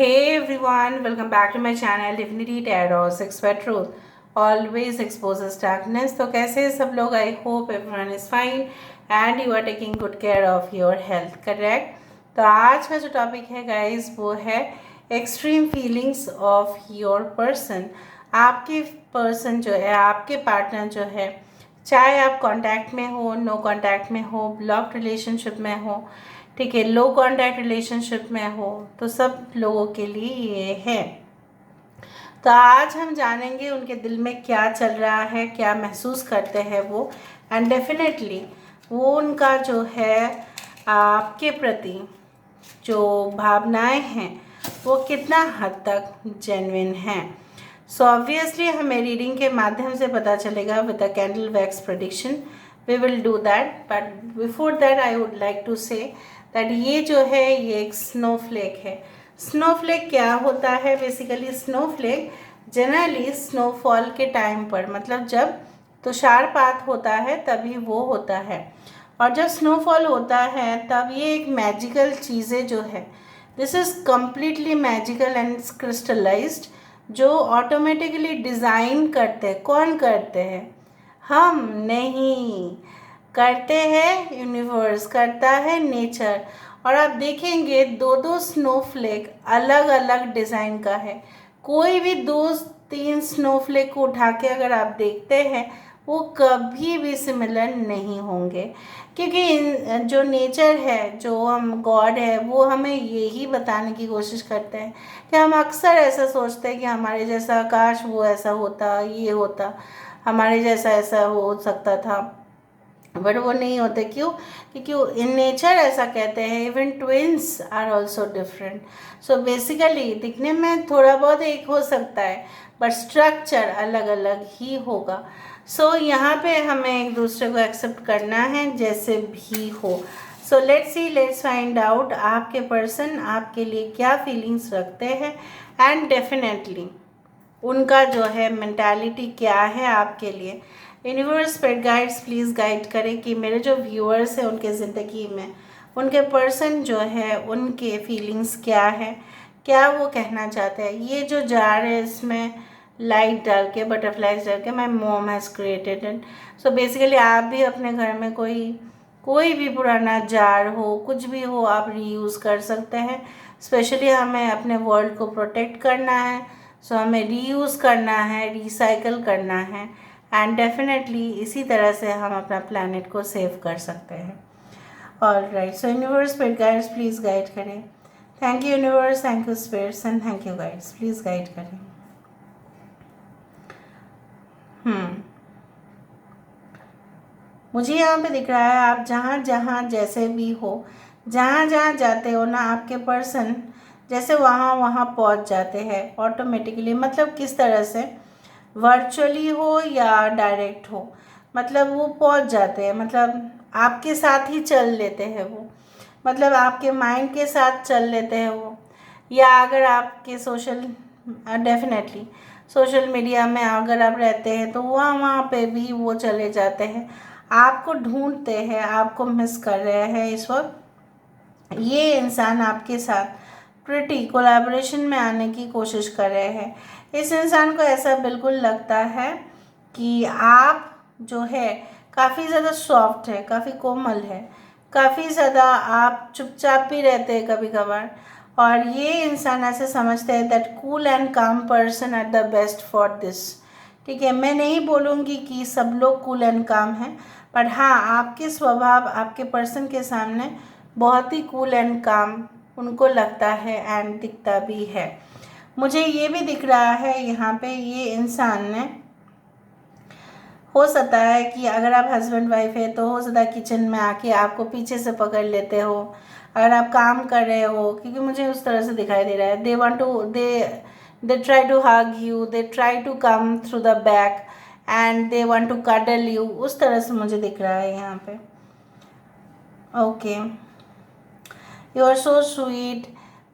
Hey everyone, welcome back to my channel Divinity Tarot 6 for Truth. Always exposes darkness. तो कैसे हैं सब लोग? I hope everyone is fine and you are taking good care of your health, correct? तो आज का जो topic है गाइस वो है extreme feelings of your person. आपके पर्सन जो है, आपके पार्टनर जो है, चाहे आप कांटेक्ट में हो, नो कांटेक्ट में हो, ब्लॉक रिलेशनशिप में हो, ठीक है, लो कॉन्टैक्ट रिलेशनशिप में हो, तो सब लोगों के लिए ये है। तो आज हम जानेंगे उनके दिल में क्या चल रहा है, क्या महसूस करते हैं वो, एंड डेफिनेटली वो उनका जो है आपके प्रति जो भावनाएं हैं वो कितना हद तक जेन्युइन हैं। सो ऑब्वियसली हमें रीडिंग के माध्यम से पता चलेगा with the candle wax prediction. We will do that, but before that I would like to say that ये जो है ये एक स्नोफ्लेक है। स्नोफ्लेक क्या होता है? बेसिकली स्नोफ्लेक जनरली स्नोफॉल के टाइम पर, मतलब जब तुषारपात होता है तभी वो होता है। और जब स्नोफॉल होता है तब ये एक मैजिकल चीज़ें जो है, this is completely magical and crystallised, जो ऑटोमेटिकली डिज़ाइन करते हैं। कौन करते हैं? हम नहीं करते हैं, यूनिवर्स करता है, नेचर। और आप देखेंगे दो दो स्नोफ्लेक अलग अलग डिज़ाइन का है। कोई भी दो तीन स्नोफ्लेक को उठा के अगर आप देखते हैं वो कभी भी सिमिलर नहीं होंगे, क्योंकि जो नेचर है, जो हम गॉड है, वो हमें यही बताने की कोशिश करते हैं कि हम अक्सर ऐसा सोचते हैं कि हमारे जैसा काश वो ऐसा होता, ये होता, हमारे जैसा ऐसा हो सकता था, बट वो नहीं होते। क्यों? क्योंकि इन नेचर ऐसा कहते हैं even twins are also different. So basically दिखने में थोड़ा बहुत एक हो सकता है बट स्ट्रक्चर अलग अलग ही होगा। सो यहाँ पे हमें एक दूसरे को एक्सेप्ट करना है जैसे भी हो। So let's see, let's find out आपके पर्सन आपके लिए क्या फीलिंग्स रखते हैं, एंड डेफिनेटली उनका जो है मेंटालिटी क्या है आपके लिए। Universe spirit guides please guide करें कि मेरे जो व्यूअर्स हैं उनके ज़िंदगी में उनके पर्सन जो है उनके फीलिंग्स क्या है, क्या वो कहना चाहते हैं। ये जो जार है इसमें लाइट डाल के, बटरफ्लाइज डाल के, my mom has created it. So basically आप भी अपने घर में कोई भी पुराना जार हो, कुछ भी हो, आप रीयूज़ कर सकते हैं। स्पेशली हमें अपने वर्ल्ड को प्रोटेक्ट करना है, सो हमें रीयूज़ करना है, रिसाइकल करना है, एंड डेफिनेटली इसी तरह से हम अपना प्लैनेट को सेव कर सकते हैं। Alright, so universe spirit guides please guide करें। Thank you universe, thank you spirits, and thank you guides, please guide करें। मुझे यहाँ पे दिख रहा है आप जहाँ जहाँ जैसे भी हो, जहाँ जहाँ जाते हो ना, आपके पर्सन जैसे वहाँ वहाँ पहुँच जाते हैं ऑटोमेटिकली। मतलब किस तरह से? वर्चुअली हो या डायरेक्ट हो, मतलब वो पहुँच जाते हैं, मतलब आपके साथ ही चल लेते हैं वो, मतलब आपके माइंड के साथ चल लेते हैं वो। या अगर आपके डेफिनेटली सोशल मीडिया में अगर आप रहते हैं तो वहाँ पे भी वो चले जाते हैं, आपको ढूंढते हैं, आपको मिस कर रहे हैं इस वक्त। ये इंसान आपके साथ प्रिटी कोलैबोरेशन में आने की कोशिश कर रहे हैं। इस इंसान को ऐसा बिल्कुल लगता है कि आप जो है काफ़ी ज़्यादा सॉफ्ट है, काफ़ी कोमल है, काफ़ी ज़्यादा आप चुपचाप भी रहते हैं कभी कभार। और ये इंसान ऐसे समझते हैं that cool and calm person are the best for this. ठीक है, मैं नहीं बोलूँगी कि सब लोग कूल एंड काम हैं, पर हाँ, आपके स्वभाव आपके पर्सन के सामने बहुत ही कूल एंड काम उनको लगता है एंड दिखता भी है। मुझे ये भी दिख रहा है यहाँ पे, ये इंसान ने, हो सकता है कि अगर आप हस्बैंड वाइफ है तो हो सकता है किचन में आके आपको पीछे से पकड़ लेते हो अगर आप काम कर रहे हो, क्योंकि मुझे उस तरह से दिखाई दे रहा है। They try to hug you, they try to come through the back and they want to cuddle you, उस तरह से मुझे दिख रहा है यहाँ पे। Okay, you are so sweet,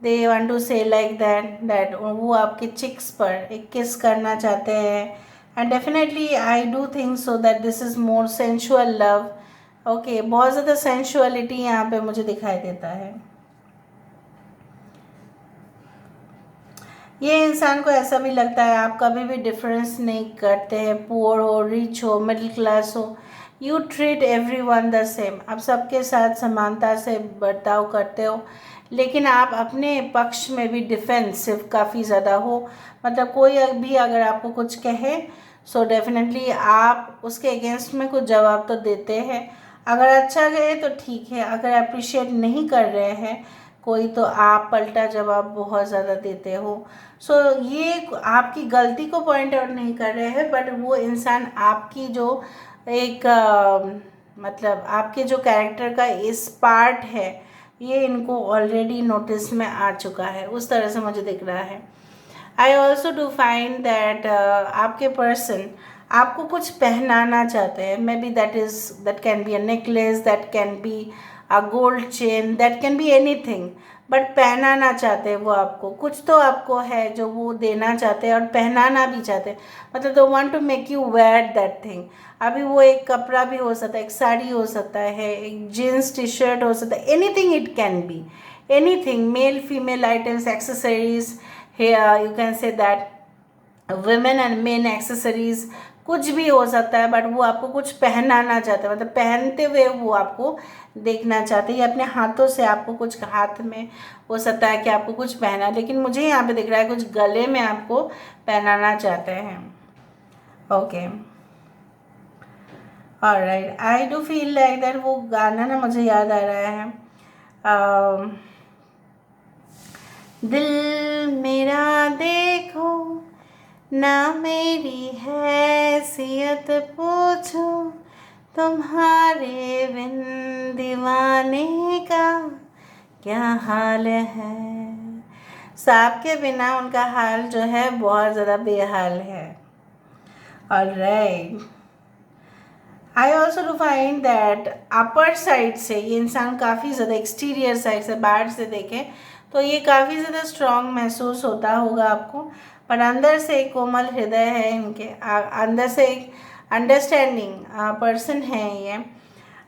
they want to say like that वो आपके चिक्स पर एक किस करना चाहते हैं, and definitely I do think so that this is more sensual love. Okay, बहुत ज़्यादा सेंशुअलिटी यहाँ पे मुझे दिखाई देता है। ये इंसान को ऐसा भी लगता है आप कभी भी डिफरेंस नहीं करते हैं, पुअर हो, रिच हो, मिडिल क्लास हो, you treat every one the same. आप सबके साथ समानता से बर्ताव करते हो, लेकिन आप अपने पक्ष में भी डिफेंसिव काफ़ी ज़्यादा हो। मतलब कोई भी अगर आपको कुछ कहे, सो डेफिनेटली आप उसके अगेंस्ट में कुछ जवाब तो देते हैं। अगर अच्छा कहे तो ठीक है, अगर अप्रिशिएट नहीं कर रहे हैं कोई तो आप पलटा जवाब बहुत ज़्यादा देते हो। सो ये आपकी गलती को पॉइंट आउट नहीं कर रहे हैं, बट वो इंसान आपकी जो एक मतलब आपके जो कैरेक्टर का इस पार्ट है, ये इनको ऑलरेडी नोटिस में आ चुका है, उस तरह से मुझे दिख रहा है। I also do find that आपके पर्सन आपको कुछ पहनाना चाहते हैं। May be that can be a necklace, that can be a gold chain, that can be any thing, but पहनाना चाहते हैं वो आपको। कुछ तो आपको है जो वो देना चाहते हैं और पहनाना भी चाहते हैं। मतलब they want to make you wear that thing. अभी वो एक कपड़ा भी हो सकता है, एक साड़ी हो सकता है, एक जीन्स टी शर्ट हो सकता है, anything it can be, anything, male female items, accessories, here you can say that women and men accessories, कुछ भी हो सकता है, बट वो आपको कुछ पहनाना चाहते हैं। मतलब पहनते हुए वो आपको देखना चाहते हैं, या अपने हाथों से आपको कुछ, हाथ में हो सकता है कि आपको कुछ पहना, लेकिन मुझे यहाँ पे दिख रहा है कुछ गले में आपको पहनाना चाहते हैं। Okay, alright, I do feel like that वो गाना ना मुझे याद आ रहा है, दिल मेरा देखो ना मेरी हैसियत पूछो, तुम्हारे बिन दीवाने का क्या हाल है। सांप के बिना उनका हाल जो है बहुत ज़्यादा बेहाल है। Alright, I also do find that upper side से ये इंसान काफ़ी ज़्यादा, एक्सटीरियर साइड से बाहर से देखें तो ये काफ़ी ज़्यादा स्ट्रॉन्ग महसूस होता होगा आपको, पर अंदर से एक कोमल हृदय है इनके, अंदर से एक अंडरस्टैंडिंग पर्सन है ये।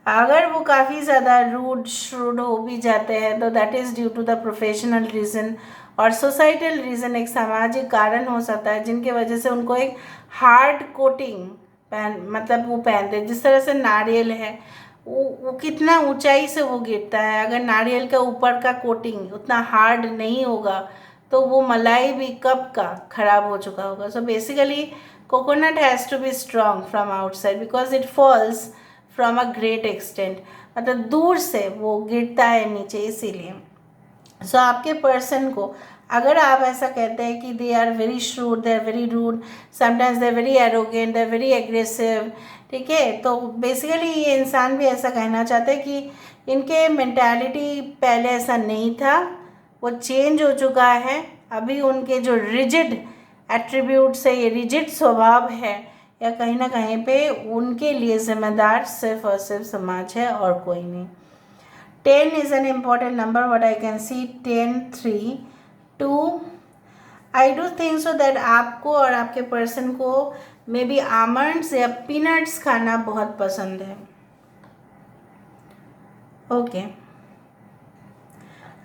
अगर वो काफ़ी ज़्यादा रूड श्रूड हो भी जाते हैं तो that is due to the professional reason और सोसाइटल रीज़न, एक सामाजिक कारण हो सकता है जिनके वजह से उनको एक हार्ड कोटिंग मतलब वो पहनते हैं। जिस तरह से नारियल है, वो कितना ऊंचाई से वो गिरता है, अगर नारियल का ऊपर का कोटिंग उतना हार्ड नहीं होगा तो वो मलाई भी कब का ख़राब हो चुका होगा। So basically coconut has to be strong from outside because it falls from a great extent, मतलब दूर से वो गिरता है नीचे, इसीलिए। सो आपके पर्सन को अगर आप ऐसा कहते हैं कि they are very shrewd, they are very rude, sometimes they are very arrogant, they are very aggressive, ठीक है, तो बेसिकली ये इंसान भी ऐसा कहना चाहते हैं कि इनके मेंटालिटी पहले ऐसा नहीं था, वो चेंज हो चुका है। अभी उनके जो रिजिड एट्रीब्यूट्स है, ये रिजिड स्वभाव है, या कहीं ना कहीं पे उनके लिए जिम्मेदार सिर्फ और सिर्फ समाज है और कोई नहीं। 10 is an important number, what I can see, 10, 3, 2, I do think so that आपको और आपके पर्सन को मे बी आमंड्स या पीनट्स खाना बहुत पसंद है। Okay,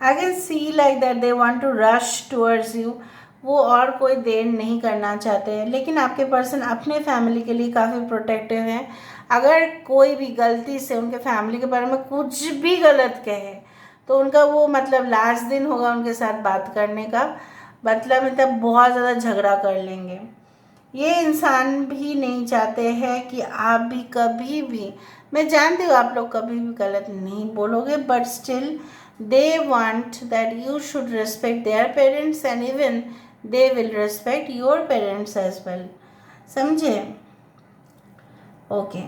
I can see like that they want to rush towards you, वो और कोई देर नहीं करना चाहते हैं, लेकिन आपके पर्सन अपने फैमिली के लिए काफ़ी प्रोटेक्टिव हैं। अगर कोई भी गलती से उनके फैमिली के बारे में कुछ भी गलत कहे तो उनका वो मतलब लास्ट दिन होगा उनके साथ बात करने का, मतलब बहुत ज़्यादा झगड़ा कर लेंगे। ये इंसान भी नहीं चाहते हैं कि आप भी कभी भी, मैं जानती हूँ आप लोग कभी भी गलत नहीं बोलोगे, but still they want that you should respect their parents and even they will respect your parents as well, समझे। Okay,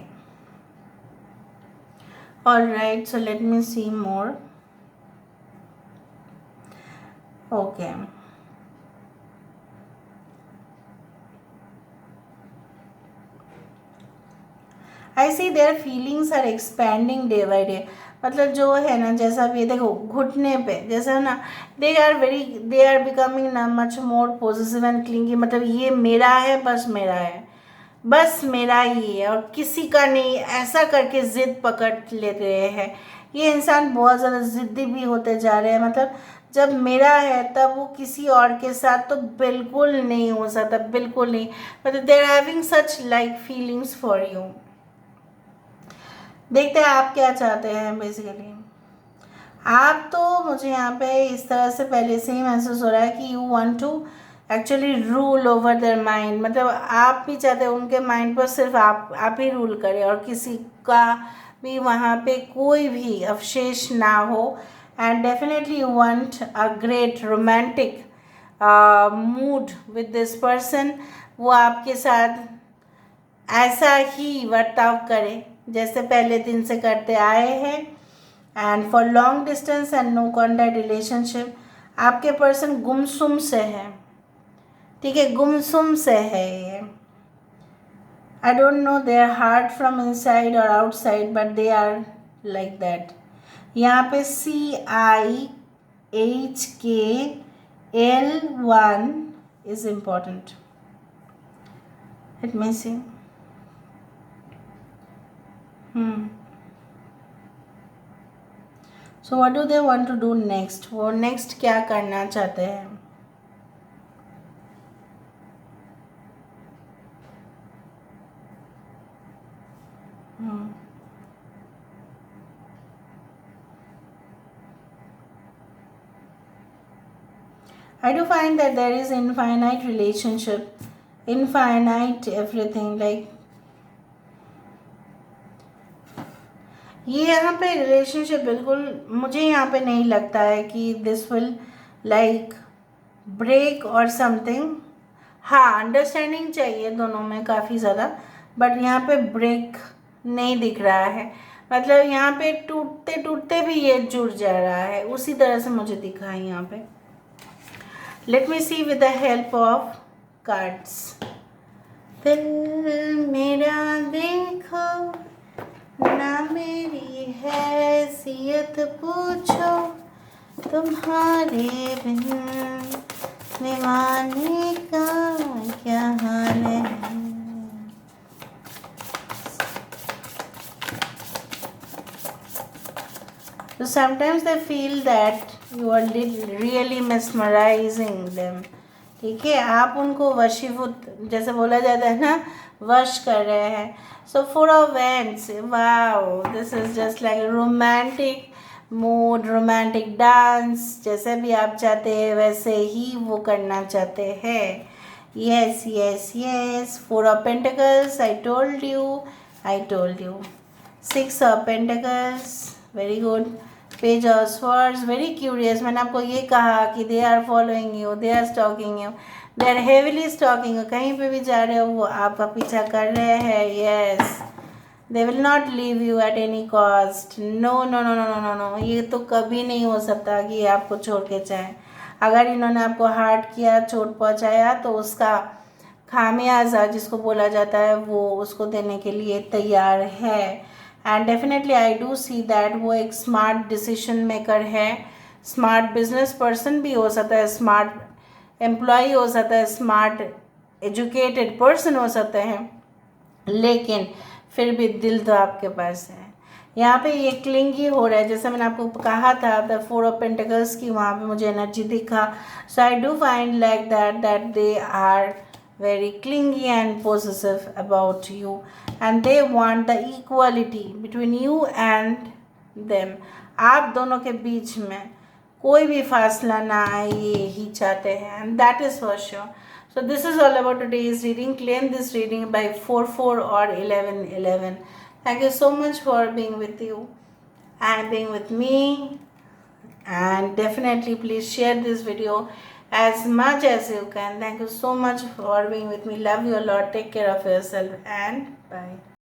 alright, so let me see more. Okay, I see their feelings are expanding day by day, मतलब जो है ना, जैसा भी देखो घुटने पे जैसा ना, दे आर बिकमिंग ना much more positive and clingy, मतलब ये मेरा है, बस मेरा है, बस मेरा ही है और किसी का नहीं, ऐसा करके ज़िद पकड़ लेते हैं। ये इंसान बहुत ज़्यादा ज़िद्दी भी होते जा रहे हैं, मतलब जब मेरा है तब वो किसी और के साथ तो बिल्कुल नहीं हो सकता, बिल्कुल नहीं। मतलब they are having such like feelings for you. देखते हैं आप क्या चाहते हैं बेसिकली। आप तो मुझे यहाँ पे इस तरह से पहले से ही महसूस हो रहा है कि you want to actually rule over their mind. मतलब आप भी चाहते हैं उनके माइंड पर सिर्फ आप ही रूल करें और किसी का भी वहाँ पे कोई भी अवशेष ना हो। And definitely you want a great romantic mood with this person. वो आपके साथ ऐसा ही बर्ताव करे जैसे पहले दिन से करते आए हैं। And for long distance and no contact relationship, आपके पर्सन गुमसुम से है, ठीक है, गुमसुम से है ये। I don't know their heart from inside और outside, but they are like that. यहाँ पे CIHKL1 is important. Let me see. So what do they want to do next? वो नेक्स्ट क्या करना चाहते हैं? I do find that there is infinite relationship, infinite everything like ये यहाँ पे रिलेशनशिप बिल्कुल मुझे यहाँ पे नहीं लगता है कि दिस विल लाइक ब्रेक और समथिंग। हाँ, अंडरस्टैंडिंग चाहिए दोनों में काफ़ी ज़्यादा, बट यहाँ पे ब्रेक नहीं दिख रहा है। मतलब यहाँ पे टूटते टूटते भी ये जुड़ जा रहा है, उसी तरह से मुझे दिखा है यहाँ पे। Let me see with the help of cards. दिल मेरा देखो ना मेरी हैसियत पूछो, तुम्हारे बिन दीवाने का क्या हाल है। So sometimes they feel that you are really mesmerizing them. ठीक है, आप उनको वशीभूत जैसे बोला जाता है ना, वश कर रहे हैं। So four of wands, wow, this is just like romantic mood, romantic dance. जैसे भी आप चाहते हैं वैसे ही वो करना चाहते हैं। Yes yes yes. Four of pentacles, I told you. Six of pentacles, very good. Page of swords, very curious. मैंने आपको ये कहा कि they are following you, they are stalking you, they are heavily stalking you. कहीं पे भी जा रहे हो वो आपका पीछा कर रहे हैं। Yes, they will not leave you at any cost. No no no no no no no, ये तो कभी नहीं हो सकता कि ये आपको छोड़ के जाएं। अगर इन्होंने आपको हार्ट किया, चोट पहुंचाया, तो उसका खामियाजा जिसको बोला जाता है वो उसको देने के लिए तैयार है। And definitely I do see that वो एक स्मार्ट डिसीजन मेकर है, स्मार्ट बिजनेस पर्सन भी हो सकता है, स्मार्ट एम्प्लॉय हो सकता है, स्मार्ट एजुकेटेड पर्सन हो सकते हैं, लेकिन फिर भी दिल तो आपके पास है। यहाँ पे ये क्लिंगी हो रहा है, जैसे मैंने आपको कहा था द फोर ऑफ पेंटिकल्स की, वहाँ पे मुझे एनर्जी दिखा। So I do find like that they are very clingy and possessive about you, and they want the equality between you and them. आप दोनों के बीच में कोई भी फासला ना आए, ये ही चाहते हैं, and that is for sure. So this is all about today's reading. Claim this reading by 4/4 or 11/11. Thank you so much for being with you and being with me, and definitely please share this video as much as you can. Thank you so much for being with me. Love you a lot. Take care of yourself and bye.